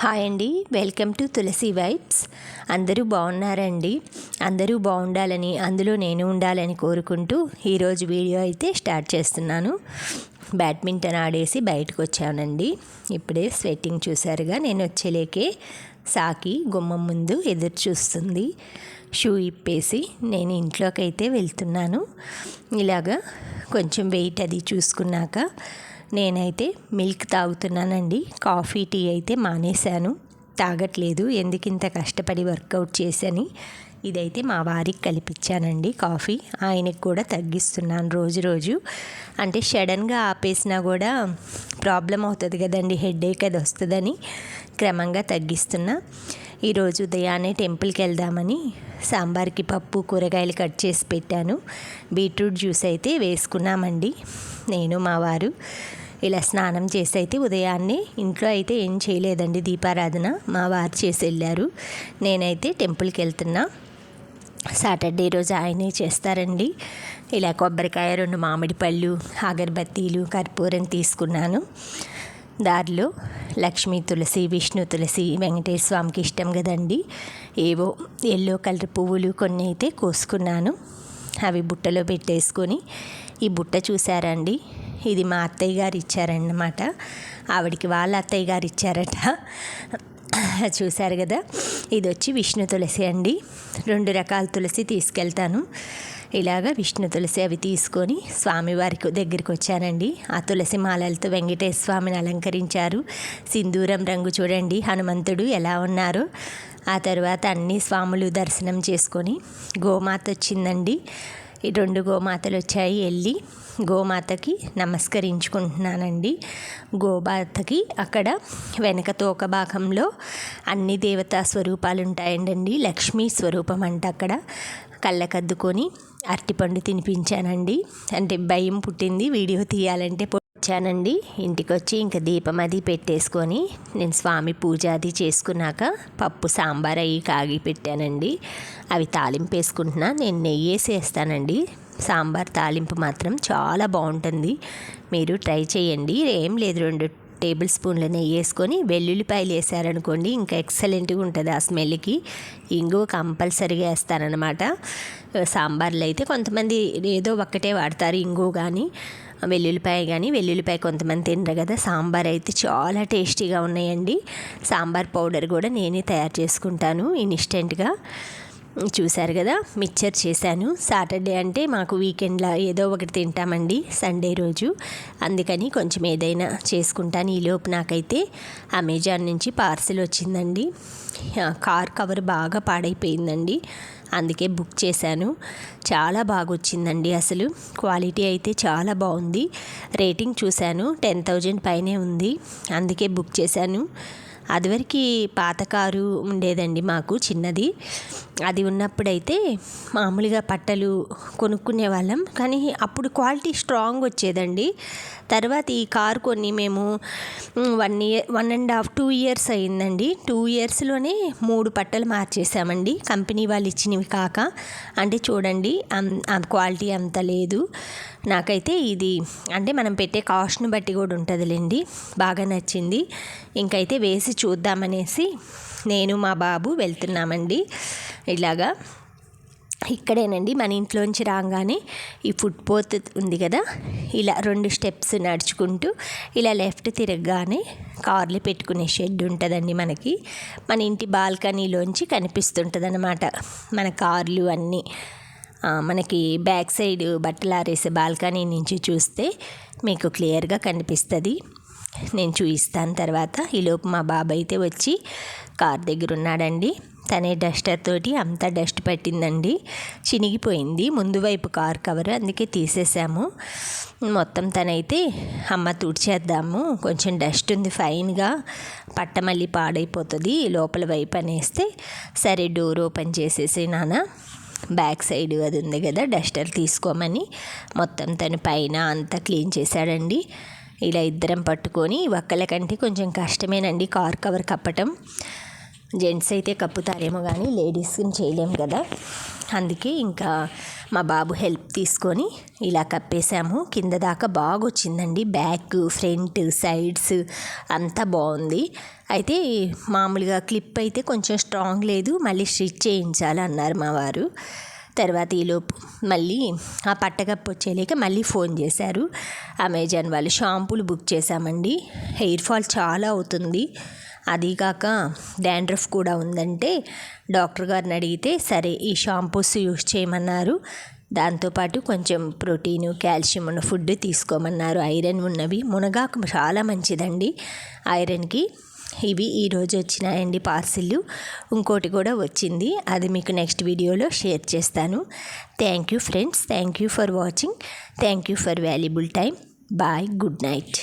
Hi అండి, welcome to Tulasi vibes. అందరూ బాగున్నారండి. అందరూ బాగుండాలని, అందులో నేను ఉండాలని కోరుకుంటూ ఈరోజు వీడియో అయితే స్టార్ట్ చేస్తున్నాను. బ్యాడ్మింటన్ ఆడేసి బయటకు వచ్చానండి. ఇప్పుడే స్వెట్టింగ్ చూసారుగా. నేను వచ్చేలేకే సాకి గుమ్మం ముందు ఎదురు చూస్తుంది. షూ ఇప్పేసి నేను ఇంట్లోకి అయితే వెళ్తున్నాను. ఇలాగా కొంచెం వెయిట్ అది చూసుకున్నాక నేనైతే మిల్క్ తాగుతున్నానండి. కాఫీ టీ అయితే మానేశాను, తాగట్లేదు. ఎందుకు ఇంత కష్టపడి వర్కౌట్ చేశాను. ఇదైతే మా వారికి కలిపించానండి కాఫీ. ఆయనకు కూడా తగ్గిస్తున్నాను రోజు రోజు. అంటే సడన్గా ఆపేసినా కూడా ప్రాబ్లం అవుతుంది కదండి, హెడేక్ అది వస్తుందని క్రమంగా తగ్గిస్తున్నా. ఈరోజు ఉదయాన్నే టెంపుల్కి వెళ్దామని సాంబార్కి పప్పు కూరగాయలు కట్ చేసి పెట్టాను. బీట్రూట్ జ్యూస్ అయితే వేసుకున్నామండి నేను మా వారు. ఇలా స్నానం చేసి అయితే ఉదయాన్నే ఇంట్లో అయితే ఏం చేయలేదండి, దీపారాధన మా వారు చేసి వెళ్ళారు. నేనైతే టెంపుల్కి వెళ్తున్నా. సాటర్డే రోజు ఆయనే చేస్తారండి. ఇలా కొబ్బరికాయ, 2 మామిడి పళ్ళు, అగరబత్తీలు, కర్పూరం తీసుకున్నాను. దారిలో లక్ష్మీ తులసి, విష్ణు తులసి, వెంకటేశ్వర స్వామికి ఇష్టం కదండి, ఏవో ఎల్లో కలర్ పువ్వులు కొన్ని అయితే కోసుకున్నాను. అవి బుట్టలో పెట్టేసుకొని, ఈ బుట్ట చూసారండి, ఇది మా అత్తయ్య గారు ఇచ్చారన్నమాట. ఆవిడికి వాళ్ళ అత్తయ్య గారు ఇచ్చారట. చూశారు కదా. ఇది వచ్చి విష్ణు తులసి అండి. 2 రకాల తులసి తీసుకెళ్తాను. ఇలాగ విష్ణు తులసి అవి తీసుకొని స్వామివారికి దగ్గరికి వచ్చానండి. ఆ తులసి మాలలతో వెంకటేశ్వర స్వామిని అలంకరించారు. సింధూరం రంగు చూడండి, హనుమంతుడు ఎలా ఉన్నారో. ఆ తర్వాత అన్ని స్వాములు దర్శనం చేసుకొని, గోమాత వచ్చిందండి. ఈ 2 గోమాతలు వచ్చాయి. వెళ్ళి గోమాతకి నమస్కరించుకుంటున్నానండి. గోమాతకి అక్కడ వెనక తోక భాగంలో అన్ని దేవతా స్వరూపాలు ఉంటాయండి. లక్ష్మీ స్వరూపం అంట. అక్కడ కళ్ళకద్దుకొని అరటిపండు తినిపించానండి. అంటే భయం పుట్టింది వీడియో తీయాలంటే. వచ్చానండి ఇంటికి వచ్చి ఇంకా దీపం అది పెట్టేసుకొని నేను స్వామి పూజ అది చేసుకున్నాక పప్పు సాంబార్ అవి కాగి పెట్టానండి. అవి తాలింపు వేసుకుంటున్నా. నేను నెయ్యి వేసి వేస్తానండి. సాంబార్ తాలింపు మాత్రం చాలా బాగుంటుంది, మీరు ట్రై చేయండి. ఏం లేదు, 2 టేబుల్ స్పూన్ల నెయ్యి వేసుకొని వెల్లుల్లిపాయలు వేసారనుకోండి, ఇంకా ఎక్సలెంట్గా ఉంటుంది ఆ స్మెల్కి. ఇంగువ కంపల్సరీగా వేస్తారనమాట. సాంబార్లో అయితే కొంతమంది ఏదో ఒక్కటే వాడతారు, ఇంగువ కానీ వెల్లుల్లిపాయ కానీ. వెల్లుల్లిపాయ కొంతమంది తినరు కదా. సాంబార్ అయితే చాలా టేస్టీగా ఉన్నాయండి. సాంబార్ పౌడర్ కూడా నేనే తయారు చేసుకుంటాను ఇన్స్టెంట్గా. చూశారు కదా. మిక్చర్ చేశాను. సాటర్డే అంటే మాకు వీకెండ్లో ఏదో ఒకటి తింటామండి, సండే రోజు. అందుకని కొంచెం ఏదైనా చేసుకుంటాను. ఈలోపు నాకైతే అమెజాన్ నుంచి పార్సిల్ వచ్చిందండి. కార్ కవర్ బాగా పాడైపోయిందండి, అందుకే బుక్ చేశాను. చాలా బాగా వచ్చిందండి. అసలు క్వాలిటీ అయితే చాలా బాగుంది. రేటింగ్ చూశాను, 10,000 పైనే ఉంది, అందుకే బుక్ చేశాను. అదివరకు పాత కారు ఉండేదండి మాకు, చిన్నది. అది ఉన్నప్పుడైతే మామూలుగా బట్టలు కొనుక్కునే వాళ్ళం, కానీ అప్పుడు క్వాలిటీ స్ట్రాంగ్ వచ్చేదండి. తర్వాత ఈ కారు కొన్ని మేము 1.5 2 ఇయర్స్ అయిందండి. 2 ఇయర్స్లోనే 3 బట్టలు మార్చేసామండి, కంపెనీ వాళ్ళు ఇచ్చినవి కాక. అంటే చూడండి, క్వాలిటీ అంత లేదు. నాకైతే ఇది అంటే మనం పెట్టే కాస్ట్ని బట్టి కూడా ఉంటుందిలేండి, బాగా నచ్చింది. ఇంకైతే వేసి చూద్దామనేసి నేను మా బాబు వెళ్తున్నామండి. ఇలాగా ఇక్కడేనండి మన ఇంట్లోంచి రాగానే ఈ ఫుట్‌పాత్ ఉంది కదా, ఇలా 2 స్టెప్స్ నడుచుకుంటూ ఇలా లెఫ్ట్ తిరగగానే కార్లు పెట్టుకునే షెడ్ ఉంటుందండి మనకి. మన ఇంటి బాల్కనీలోంచి కనిపిస్తుంటుంది అన్నమాట మన కార్లు అన్నీ. మనకి బ్యాక్ సైడ్ బట్టలు ఆరేసే బాల్కనీ నుంచి చూస్తే మీకు క్లియర్గా కనిపిస్తుంది. నేను చూపిస్తాను తర్వాత. ఈలోపు మా బాబాయ్ అయితే వచ్చి కార్ దగ్గర ఉన్నాడండి. తనే డస్టర్ తోటి అంతా డస్ట్ పట్టిందండి, చినిగిపోయింది ముందు వైపు కార్ కవర్, అందుకే తీసేసాము మొత్తం. తనైతే అమ్మ తుడిచేద్దాము, కొంచెం డస్ట్ ఉంది ఫైన్గా, పట్ట మళ్ళీ పాడైపోతుంది లోపల వైపు అనేస్తే, సరే డోర్ ఓపెన్ చేసేసి నాన్న, బ్యాక్ సైడ్ అది ఉంది కదా డస్టర్ తీసుకోమని మొత్తం తను పైన అంతా క్లీన్ చేశాడండి. ఇలా ఇద్దరం పట్టుకొని, ఒక్కళ్ళకంటే కొంచెం కష్టమేనండి కార్ కవర్ కప్పటం. జెంట్స్ అయితే కప్పుతారేమో కానీ లేడీస్ని చేయలేము కదా, అందుకే ఇంకా మా బాబు హెల్ప్ తీసుకొని ఇలా కప్పేసాము. కింద దాకా బాగా వచ్చిందండి, బ్యాక్ ఫ్రంట్ సైడ్స్ అంతా బాగుంది. అయితే మామూలుగా క్లిప్ అయితే కొంచెం స్ట్రాంగ్ లేదు, మళ్ళీ స్టిచ్ చేయించాలి అన్నారు మా వారు. తర్వాత ఈలోపు మళ్ళీ ఆ పట్టకప్పు వచ్చేలేక మళ్ళీ ఫోన్ చేశారు అమెజాన్ వాళ్ళు. షాంపూలు బుక్ చేశామండి. హెయిర్ ఫాల్ చాలా అవుతుంది, అది కాక డాండ్రఫ్ కూడా ఉందంటే డాక్టర్ గారిని అడిగితే సరే ఈ షాంపూస్ యూస్ చేయమన్నారు. దాంతోపాటు కొంచెం ప్రోటీను కాల్షియం ఉన్న ఫుడ్ తీసుకోమన్నారు, ఐరన్ ఉన్నవి. మునగాకు చాలా మంచిదండి ఐరన్కి. ఇవి ఈరోజు వచ్చినాయండి పార్సిల్. ఇంకోటి కూడా వచ్చింది, అది మీకు నెక్స్ట్ వీడియోలో షేర్ చేస్తాను. Thank you friends, thank you for watching, thank you for valuable time. Bye, good night.